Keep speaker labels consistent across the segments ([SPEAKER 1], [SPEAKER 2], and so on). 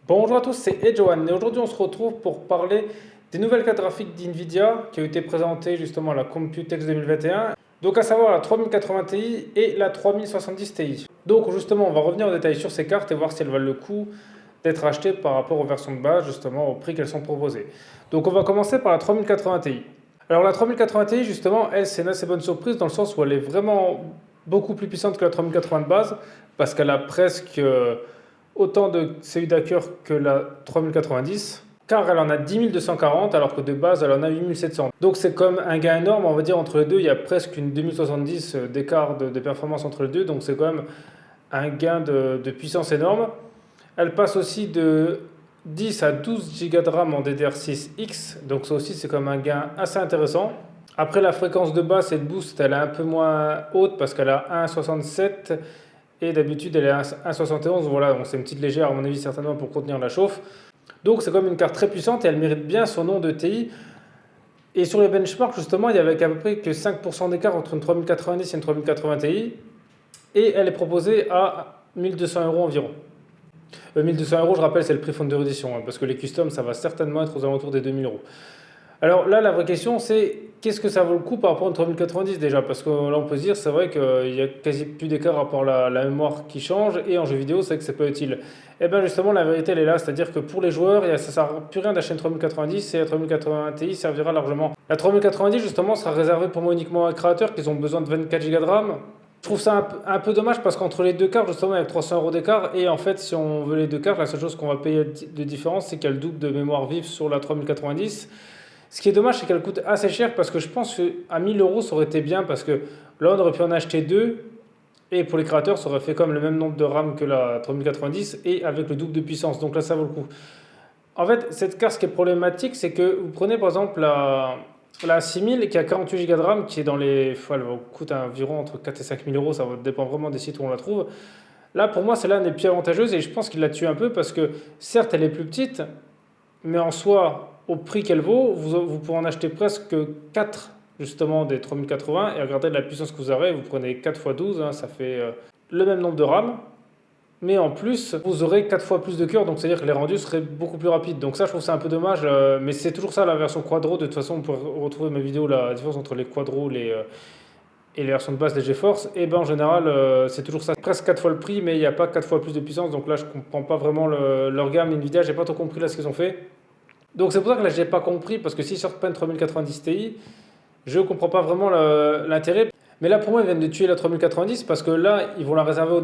[SPEAKER 1] Bonjour à tous, c'est Edjohan et aujourd'hui on se retrouve pour parler des nouvelles cartes graphiques d'NVIDIA qui ont été présentées justement à la Computex 2021. Donc à savoir la 3080 Ti et la 3070 Ti. Donc justement on va revenir en détail sur ces cartes et voir si elles valent le coup d'être achetées par rapport aux versions de base, justement au prix qu'elles sont proposées. Donc on va commencer par la 3080 Ti. Alors la 3080 Ti justement elle c'est une assez bonne surprise dans le sens où elle est vraiment beaucoup plus puissante que la 3080 de base parce qu'elle a presque autant de CPU d'accueil que la 3090, car elle en a 10 240 alors que de base elle en a 8700. Donc c'est comme un gain énorme, on va dire entre les deux, il y a presque une 2070 d'écart de performance entre les deux, donc c'est quand même un gain de puissance énorme. Elle passe aussi de 10 à 12 Go de RAM en DDR6X, donc ça aussi c'est comme un gain assez intéressant. Après la fréquence de basse et de boost, elle est un peu moins haute parce qu'elle a 1,67 et d'habitude elle est à 1,71. Voilà, donc c'est une petite légère à mon avis certainement pour contenir la chauffe. Donc c'est comme une carte très puissante et elle mérite bien son nom de TI. Et sur les benchmarks justement, il y avait à peu près que 5% d'écart entre une 3090 et une 3080 Ti. Et elle est proposée à 1200 € environ. 1200 €, je rappelle, c'est le prix Founder Edition, hein, parce que les customs, ça va certainement être aux alentours des 2000 €. Alors là, la vraie question, c'est qu'est-ce que ça vaut le coup par rapport à une 3090 déjà? Parce que là, on peut se dire, c'est vrai qu'il y a quasi plus d'écart à part la mémoire qui change, et en jeu vidéo, c'est vrai que c'est pas utile. Et bien justement, la vérité, elle est là, c'est-à-dire que pour les joueurs, ça ne sert plus rien d'acheter une 3090, et la 3080 Ti servira largement. La 3090, justement, sera réservée pour moi uniquement aux créateurs qui ont besoin de 24 Go de RAM. Je trouve ça un peu dommage parce qu'entre les deux cartes, justement, avec 300 € d'écart, et en fait, si on veut les deux cartes, la seule chose qu'on va payer de différence, c'est qu'il y a le double de mémoire vive sur la 3090. Ce qui est dommage, c'est qu'elle coûte assez cher parce que je pense qu'à 1000 € ça aurait été bien parce que là, on aurait pu en acheter deux et pour les créateurs, ça aurait fait comme le même nombre de RAM que la 3090 et avec le double de puissance. Donc là, ça vaut le coup. En fait, cette carte, ce qui est problématique, c'est que vous prenez par exemple la 6000 qui a 48 Go de RAM qui est dans les. Elle coûte environ entre 4 et 5000 €, ça dépend vraiment des sites où on la trouve. Là, pour moi, celle-là n'est plus avantageuse et je pense qu'il la tue un peu parce que certes, elle est plus petite, mais en soi, au prix qu'elle vaut, vous pouvez en acheter presque 4 justement des 3080 et regardez la puissance que vous aurez, vous prenez 4 x 12, hein, ça fait le même nombre de RAM, mais en plus vous aurez 4 fois plus de cœur, donc c'est-à-dire que les rendus seraient beaucoup plus rapides. Donc ça je trouve ça un peu dommage, mais c'est toujours ça la version quadro, de toute façon vous pourrez retrouver mes vidéos, la différence entre les quadros et les versions de base des GeForce, et ben en général c'est toujours ça, presque 4 fois le prix, mais il n'y a pas 4 fois plus de puissance, donc là je comprends pas vraiment leur gamme Nvidia, j'ai pas trop compris là ce qu'ils ont fait. Donc c'est pour ça que là je n'ai pas compris, parce que s'ils sortent pas une 3090 Ti, je ne comprends pas vraiment l'intérêt. Mais là pour moi ils viennent de tuer la 3090 parce que là ils vont la réserver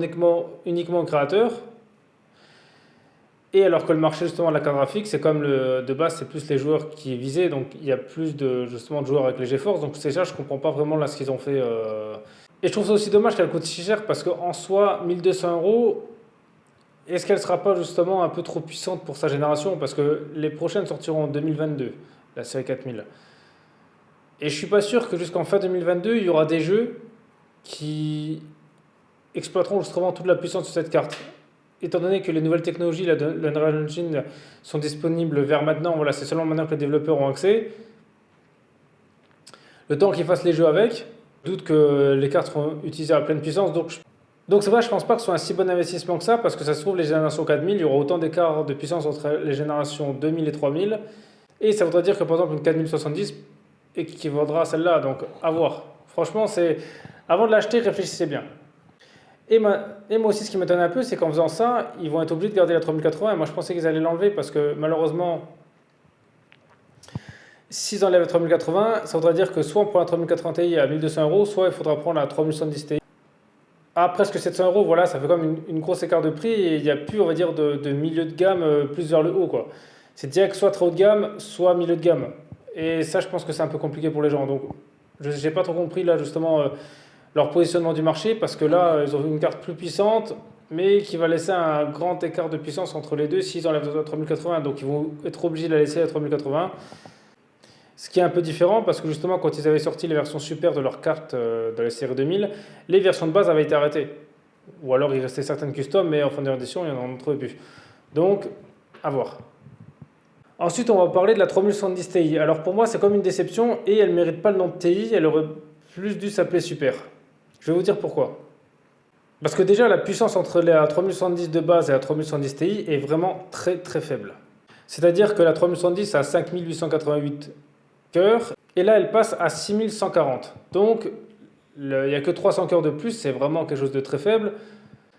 [SPEAKER 1] uniquement aux créateurs. Et alors que le marché justement de la carte graphique, c'est comme de base c'est plus les joueurs qui est visé, donc il y a plus justement de joueurs avec les GeForce, donc c'est ça je ne comprends pas vraiment là ce qu'ils ont fait. Et je trouve ça aussi dommage qu'elle coûte si cher parce qu'en soi 1200 €. Est-ce qu'elle ne sera pas justement un peu trop puissante pour sa génération? Parce que les prochaines sortiront en 2022, la série 4000. Et je ne suis pas sûr que jusqu'en fin 2022, il y aura des jeux qui exploiteront justement toute la puissance de cette carte. Étant donné que les nouvelles technologies, la Unreal Engine, sont disponibles vers maintenant, voilà, c'est seulement maintenant que les développeurs ont accès. Le temps qu'ils fassent les jeux avec, je doute que les cartes seront utilisées à pleine puissance. Donc c'est vrai, je ne pense pas que ce soit un si bon investissement que ça, parce que ça se trouve, les générations 4000, il y aura autant d'écart de puissance entre les générations 2000 et 3000. Et ça voudrait dire que par exemple une 4070 équivaudra à celle-là, donc à voir. Franchement, avant de l'acheter, réfléchissez bien. Et moi aussi, ce qui m'étonne un peu, c'est qu'en faisant ça, ils vont être obligés de garder la 3080. Et moi, je pensais qu'ils allaient l'enlever, parce que malheureusement, s'ils enlèvent la 3080, ça voudrait dire que soit on prend la 3080 Ti à 1200 €, soit il faudra prendre la 3070 Ti. À presque 700 €, voilà, ça fait comme une grosse écart de prix et il n'y a plus, on va dire, de milieu de gamme plus vers le haut, quoi. C'est direct soit très haut de gamme, soit milieu de gamme. Et ça, je pense que c'est un peu compliqué pour les gens. Donc, je n'ai pas trop compris, là, justement, leur positionnement du marché, parce que là, ils ont une carte plus puissante, mais qui va laisser un grand écart de puissance entre les deux s'ils enlèvent la 3080. Donc, ils vont être obligés de la laisser à 3080. Ce qui est un peu différent parce que justement quand ils avaient sorti les versions super de leurs cartes de la série 2000, les versions de base avaient été arrêtées. Ou alors il restait certaines customs, mais en fin d'édition, il n'y en a trouvait plus. Donc, à voir. Ensuite, on va parler de la 3070 Ti. Alors pour moi, c'est comme une déception et elle ne mérite pas le nom de Ti, elle aurait plus dû s'appeler Super. Je vais vous dire pourquoi. Parce que déjà, la puissance entre la 3070 de base et la 3070 Ti est vraiment très très faible. C'est-à-dire que la 3070 a 5888 cœurs et là, elle passe à 6140. Donc, il n'y a que 300 cœurs de plus, c'est vraiment quelque chose de très faible.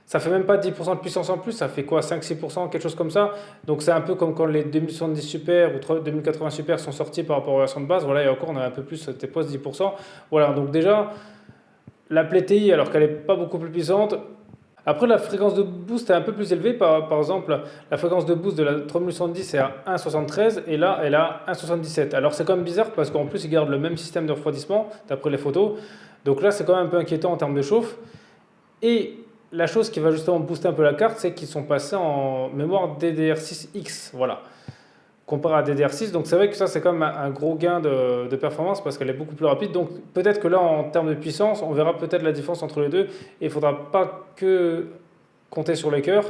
[SPEAKER 1] Ça fait même pas 10% de puissance en plus, ça fait quoi, 5-6%, quelque chose comme ça. Donc c'est un peu comme quand les 2070 Super ou 2080 Super sont sortis par rapport aux versions de base. Voilà, et encore on a un peu plus, c'était pas 10%. Voilà, donc déjà, la Play TI, alors qu'elle n'est pas beaucoup plus puissante. Après, la fréquence de boost est un peu plus élevée. Par exemple, la fréquence de boost de la 3070 est à 1,73 et là, elle est à 1,77. Alors c'est quand même bizarre parce qu'en plus, ils gardent le même système de refroidissement d'après les photos. Donc là, c'est quand même un peu inquiétant en termes de chauffe. Et la chose qui va justement booster un peu la carte, c'est qu'ils sont passés en mémoire DDR6X, voilà, comparé à DDR6. Donc c'est vrai que ça, c'est quand même un gros gain de performance parce qu'elle est beaucoup plus rapide. Donc peut-être que là, en termes de puissance, on verra peut-être la différence entre les deux. Et il ne faudra pas que compter sur les cœurs.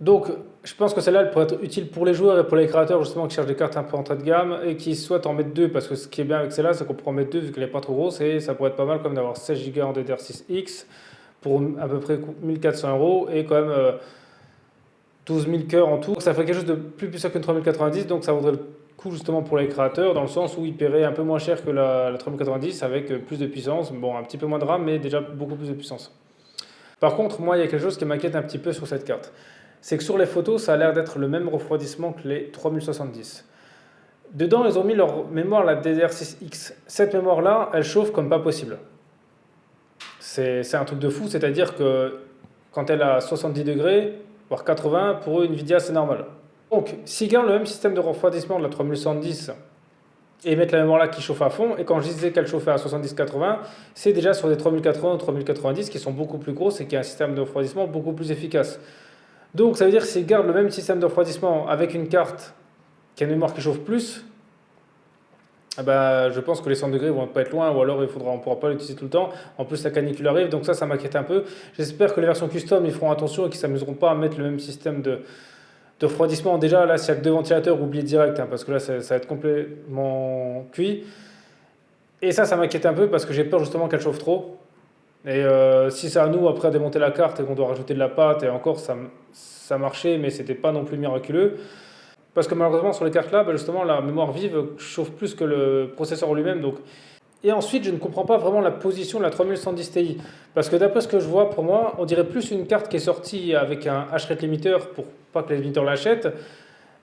[SPEAKER 1] Donc je pense que celle-là, elle pourrait être utile pour les joueurs et pour les créateurs justement qui cherchent des cartes un peu entrée de gamme et qui souhaitent en mettre deux. Parce que ce qui est bien avec celle-là, c'est qu'on pourra en mettre deux vu qu'elle n'est pas trop grosse et ça pourrait être pas mal comme d'avoir 16 Go en DDR6X pour à peu près 1400 € et quand même 12 000 cœurs en tout. Ça fait quelque chose de plus puissant qu'une 3090, donc ça vaudrait le coup justement pour les créateurs, dans le sens où ils paieraient un peu moins cher que la 3090 avec plus de puissance. Bon, un petit peu moins de RAM, mais déjà beaucoup plus de puissance. Par contre, moi, il y a quelque chose qui m'inquiète un petit peu sur cette carte. C'est que sur les photos, ça a l'air d'être le même refroidissement que les 3070. Dedans, ils ont mis leur mémoire, la DDR6X. Cette mémoire-là, elle chauffe comme pas possible. C'est un truc de fou, c'est-à-dire que quand elle a 70 degrés, voire 80, pour eux, Nvidia, c'est normal. Donc, s'ils gardent le même système de refroidissement de la 3110 et mettent la mémoire là qui chauffe à fond, et quand je disais qu'elle chauffait à 70-80, c'est déjà sur des 3080 ou 3090 qui sont beaucoup plus grosses et qui ont un système de refroidissement beaucoup plus efficace. Donc, ça veut dire que s'ils gardent le même système de refroidissement avec une carte qui a une mémoire qui chauffe plus, ah bah, je pense que les 100 degrés vont pas être loin, ou alors on ne pourra pas l'utiliser tout le temps. En plus, la canicule arrive, donc ça m'inquiète un peu. J'espère que les versions custom, ils feront attention et qu'ils ne s'amuseront pas à mettre le même système de refroidissement. Déjà, là, s'il n'y a que deux ventilateurs, oubliez direct, hein, parce que là, ça va être complètement cuit. Et ça m'inquiète un peu parce que j'ai peur justement qu'elle chauffe trop. Et si c'est à nous après à démonter la carte et qu'on doit rajouter de la pâte, et encore, ça marchait, mais c'était pas non plus miraculeux. Parce que malheureusement, sur les cartes là, justement, la mémoire vive chauffe plus que le processeur lui-même. Donc. Et ensuite, je ne comprends pas vraiment la position de la 3110 Ti. Parce que d'après ce que je vois, pour moi, on dirait plus une carte qui est sortie avec un H-rate limiteur pour pas que les limiteurs l'achètent.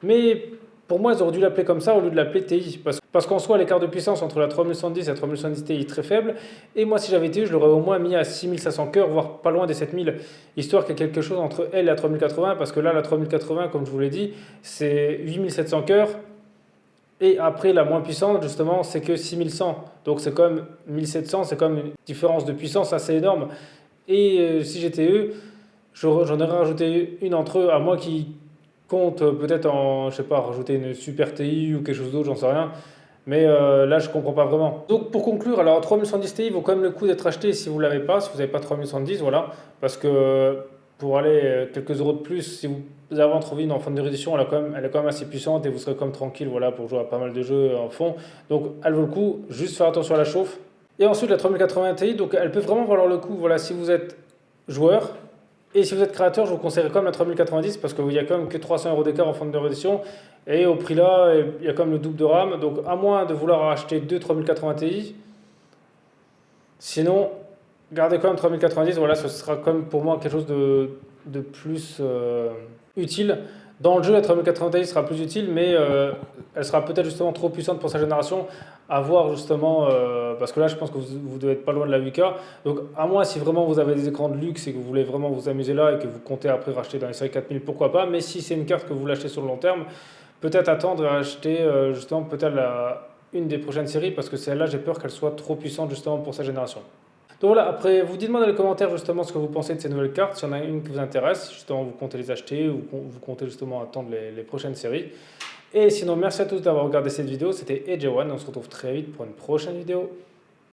[SPEAKER 1] Mais pour moi, ils auraient dû l'appeler comme ça au lieu de l'appeler TI. Parce qu'en soi, l'écart de puissance entre la 3110 et la 3110 Ti est très faible. Et moi, si j'avais TI, je l'aurais au moins mis à 6500 cœurs, voire pas loin des 7000. Histoire qu'il y ait quelque chose entre elle et la 3080. Parce que là, la 3080, comme je vous l'ai dit, c'est 8700 cœurs. Et après, la moins puissante, justement, c'est que 6100. Donc c'est comme 1700, c'est comme une différence de puissance assez énorme. Et si j'étais eux, j'en aurais rajouté une entre eux, à moi qui compte peut-être en, je sais pas, rajouter une super TI ou quelque chose d'autre, j'en sais rien. Mais là, je comprends pas vraiment. Donc pour conclure, alors 3110 Ti vaut quand même le coup d'être acheté si vous l'avez pas, si vous n'avez pas 3110, voilà. Parce que pour aller quelques euros de plus, si vous avez envie en fin de réédition, elle est quand même assez puissante et vous serez comme tranquille, voilà, pour jouer à pas mal de jeux en fond. Donc elle vaut le coup, juste faire attention à la chauffe. Et ensuite la 3080 Ti, donc elle peut vraiment valoir le coup, voilà, si vous êtes joueur. Et si vous êtes créateur, je vous conseillerais quand même la 3090 parce qu'il n'y a quand même que 300 € d'écart en fin de réédition. Et au prix là, il y a quand même le double de RAM. Donc à moins de vouloir acheter deux 3080 Ti, sinon gardez quand même 3090. Voilà, ce sera quand même pour moi quelque chose de plus utile. Dans le jeu, la 3080 Ti sera plus utile, mais elle sera peut-être justement trop puissante pour sa génération. À voir justement, parce que là, je pense que vous devez être pas loin de la 8K. Donc, à moins si vraiment vous avez des écrans de luxe et que vous voulez vraiment vous amuser là et que vous comptez après racheter dans les séries 4000, pourquoi pas. Mais si c'est une carte que vous voulez acheter sur le long terme, peut-être attendre à acheter justement peut-être une des prochaines séries parce que celle-là, j'ai peur qu'elle soit trop puissante justement pour sa génération. Donc voilà, après, vous dites-moi dans les commentaires justement ce que vous pensez de ces nouvelles cartes, s'il y en a une qui vous intéresse, justement vous comptez les acheter ou vous comptez justement attendre les prochaines séries. Et sinon, merci à tous d'avoir regardé cette vidéo, c'était AJ1, on se retrouve très vite pour une prochaine vidéo.